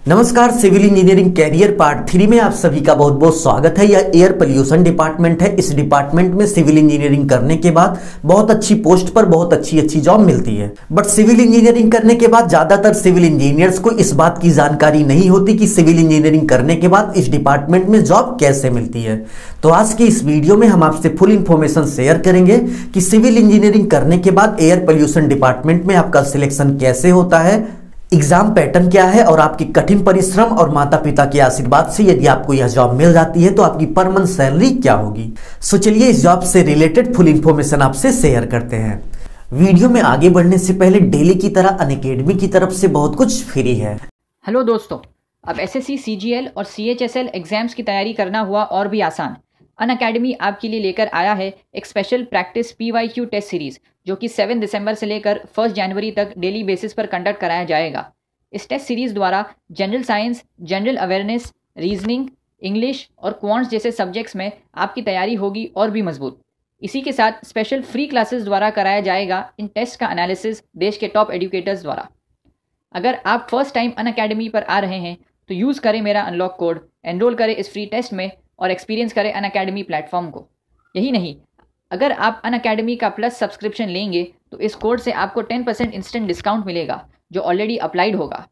नमस्कार, civil engineering career part 3 में आप सभी का बहुत बहुत स्वागत है। यह एयर पोल्यूशन डिपार्टमेंट है। इस डिपार्टमेंट में सिविल इंजीनियरिंग करने के बाद बहुत अच्छी पोस्ट पर बहुत अच्छी जॉब मिलती है। बट सिविल इंजीनियरिंग करने के बाद ज्यादातर सिविल इंजीनियर्स को इस बात की जानकारी नहीं होती कि सिविल इंजीनियरिंग करने के बाद इस डिपार्टमेंट में जॉब कैसे मिलती है। तो आज की इस वीडियो में हम आपसे फुल इंफॉर्मेशन शेयर करेंगे कि सिविल इंजीनियरिंग करने के बाद एयर पोल्यूशन डिपार्टमेंट में आपका सिलेक्शन कैसे होता है, एग्जाम पैटर्न क्या है और आपकी कठिन परिश्रम और माता पिता के आशीर्वाद से यदि आपको यह जॉब मिल जाती है तो आपकी पर मंथ सैलरी क्या होगी। सो चलिए इस जॉब से रिलेटेड फुल इंफॉर्मेशन आपसे शेयर करते हैं। वीडियो में आगे बढ़ने से पहले डेली की तरह अनअकैडमी की तरफ से बहुत कुछ फ्री है। हेलो दोस्तों, अब एसएससी, सीजीएल और सीएचएसएल एग्जाम्स की तैयारी करना हुआ और भी आसान। अनअकैडमी आपके लिए लेकर आया है एक special practice PYQ test series जो कि 7 दिसंबर से लेकर 1 जनवरी तक डेली बेसिस पर कंडक्ट कराया जाएगा। इस टेस्ट सीरीज द्वारा general science, general awareness, reasoning, English और क्वांट्स जैसे सब्जेक्ट्स में आपकी तैयारी होगी और भी मजबूत। इसी के साथ स्पेशल फ्री क्लासेस द्वारा कराया जाएगा इन टेस्ट का एनालिसिस देश के टॉप एजुकेटर्स द्वारा। अगर आप फर्स्ट टाइम अनअकैडमी पर आ रहे हैं तो यूज़ करें मेरा अनलॉक कोड, एनरोल करें इस फ्री टेस्ट में और एक्सपीरियंस करें अनअकैडमी प्लेटफॉर्म को। यही नहीं, अगर आप अनअकैडमी का प्लस सब्सक्रिप्शन लेंगे तो इस कोड से आपको 10% इंस्टेंट डिस्काउंट मिलेगा जो ऑलरेडी अप्लाइड होगा।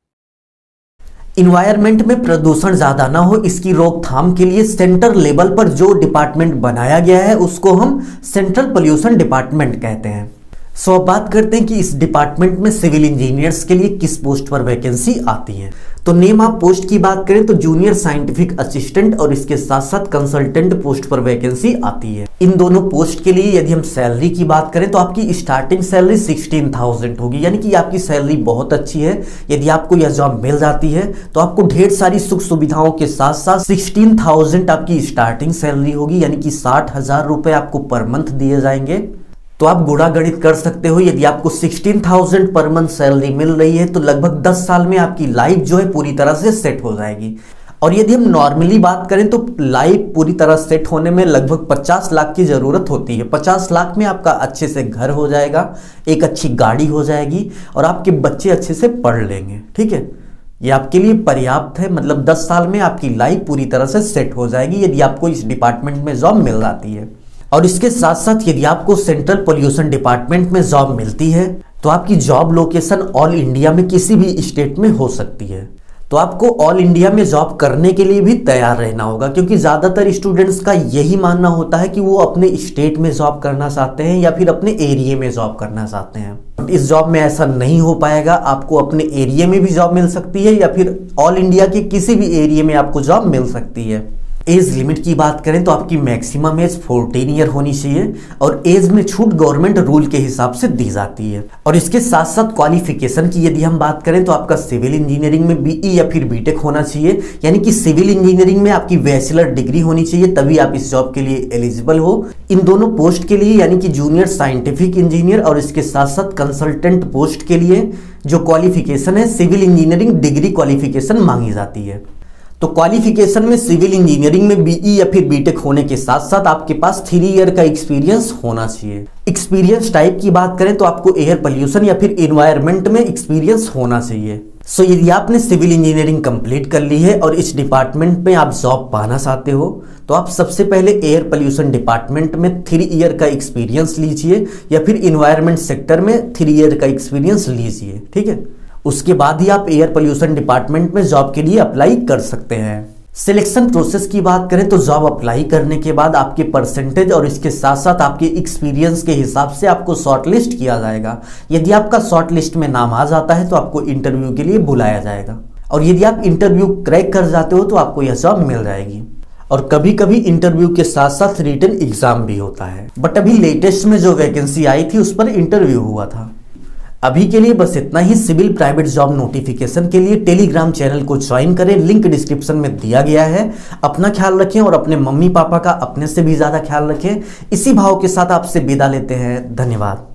इन्वायरमेंट में प्रदूषण ज्यादा ना हो, इसकी रोकथाम के लिए सेंटर लेवल पर जो डिपार्टमेंट बनाया गया है उसको हम सेंट्रल पोल्यूशन डिपार्टमेंट कहते हैं। सो अब बात करते हैं कि इस डिपार्टमेंट में सिविल इंजीनियर्स के लिए किस पोस्ट पर वैकेंसी आती है। तो नेम ऑफ पोस्ट की बात करें तो जूनियर साइंटिफिक असिस्टेंट और इसके साथ साथ कंसल्टेंट पोस्ट पर वैकेंसी आती है। इन दोनों पोस्ट के लिए यदि हम सैलरी की बात करें तो आपकी स्टार्टिंग सैलरी 16,000 होगी, यानी कि आपकी सैलरी बहुत अच्छी है। यदि आपको यह जॉब मिल जाती है तो आपको ढेर सारी सुख सुविधाओं के साथ साथ 16,000 आपकी स्टार्टिंग सैलरी होगी, यानी कि 60,000 रुपए आपको पर मंथ दिए जाएंगे। तो आप गुणा गणित कर सकते हो, यदि आपको 16,000 पर मंथ सैलरी मिल रही है तो लगभग 10 साल में आपकी लाइफ जो है पूरी तरह से सेट हो जाएगी। और यदि हम नॉर्मली बात करें तो लाइफ पूरी तरह सेट होने में लगभग 50 लाख की जरूरत होती है। 50 लाख में आपका अच्छे से घर हो जाएगा, एक अच्छी गाड़ी हो जाएगी और आपके बच्चे अच्छे से पढ़ लेंगे। ठीक है, ये आपके लिए पर्याप्त है। मतलब 10 साल में आपकी लाइफ पूरी तरह से सेट हो जाएगी यदि आपको इस डिपार्टमेंट में जॉब मिल जाती है। और इसके साथ साथ यदि आपको सेंट्रल पोल्यूशन डिपार्टमेंट में जॉब मिलती है तो आपकी जॉब लोकेशन ऑल इंडिया में किसी भी स्टेट में हो सकती है। तो आपको ऑल इंडिया में जॉब करने के लिए भी तैयार रहना होगा, क्योंकि ज़्यादातर स्टूडेंट्स का यही मानना होता है कि वो अपने स्टेट में जॉब करना चाहते हैं या फिर अपने एरिया में जॉब करना चाहते हैं। इस जॉब में ऐसा नहीं हो पाएगा। आपको अपने एरिया में भी जॉब मिल सकती है या फिर ऑल इंडिया के किसी भी एरिया में आपको जॉब मिल सकती है। एज लिमिट की बात करें तो आपकी मैक्सिमम एज 14 ईयर होनी चाहिए और एज में छूट गवर्नमेंट रूल के हिसाब से दी जाती है। और इसके साथ साथ क्वालिफिकेशन की यदि हम बात करें तो आपका सिविल इंजीनियरिंग में बीई या फिर बीटेक होना चाहिए, यानी कि सिविल इंजीनियरिंग में आपकी बैचलर डिग्री होनी चाहिए, तभी आप इस जॉब के लिए एलिजिबल हो। इन दोनों पोस्ट के लिए यानी कि जूनियर साइंटिफिक इंजीनियर और इसके साथ साथ कंसल्टेंट पोस्ट के लिए जो क्वालिफिकेशन है सिविल इंजीनियरिंग डिग्री क्वालिफिकेशन मांगी जाती है। तो क्वालिफिकेशन में सिविल इंजीनियरिंग में बीई या फिर बीटेक होने के साथ साथ आपके पास 3 ईयर का एक्सपीरियंस होना चाहिए। एक्सपीरियंस टाइप की बात करें तो आपको एयर पोल्यूशन या फिर एनवायरनमेंट में एक्सपीरियंस होना चाहिए। सो यदि आपने सिविल इंजीनियरिंग कंप्लीट कर ली है और इस डिपार्टमेंट में आप जॉब पाना चाहते हो तो आप सबसे पहले एयर पोल्यूशन डिपार्टमेंट में 3 ईयर का एक्सपीरियंस लीजिए या फिर एनवायरनमेंट सेक्टर में 3 ईयर का एक्सपीरियंस लीजिए। ठीक है, उसके बाद ही आप एयर पोल्यूशन डिपार्टमेंट में जॉब के लिए अप्लाई कर सकते हैं। सिलेक्शन प्रोसेस की बात करें तो जॉब अप्लाई करने के बाद आपके परसेंटेज और इसके साथ साथ आपके एक्सपीरियंस के हिसाब से आपको शॉर्टलिस्ट किया जाएगा। यदि आपका शॉर्टलिस्ट में नाम आ जाता है तो आपको इंटरव्यू के लिए बुलाया जाएगा और यदि आप इंटरव्यू क्रैक कर जाते हो तो आपको यह जॉब मिल जाएगी। और कभी कभी इंटरव्यू के साथ साथ रिटन एग्जाम भी होता है, बट अभी लेटेस्ट में जो वैकेंसी आई थी उस पर इंटरव्यू हुआ था। अभी के लिए बस इतना ही। सिविल प्राइवेट जॉब नोटिफिकेशन के लिए टेलीग्राम चैनल को ज्वाइन करें, लिंक डिस्क्रिप्शन में दिया गया है। अपना ख्याल रखें और अपने मम्मी पापा का अपने से भी ज़्यादा ख्याल रखें। इसी भाव के साथ आपसे विदा लेते हैं। धन्यवाद।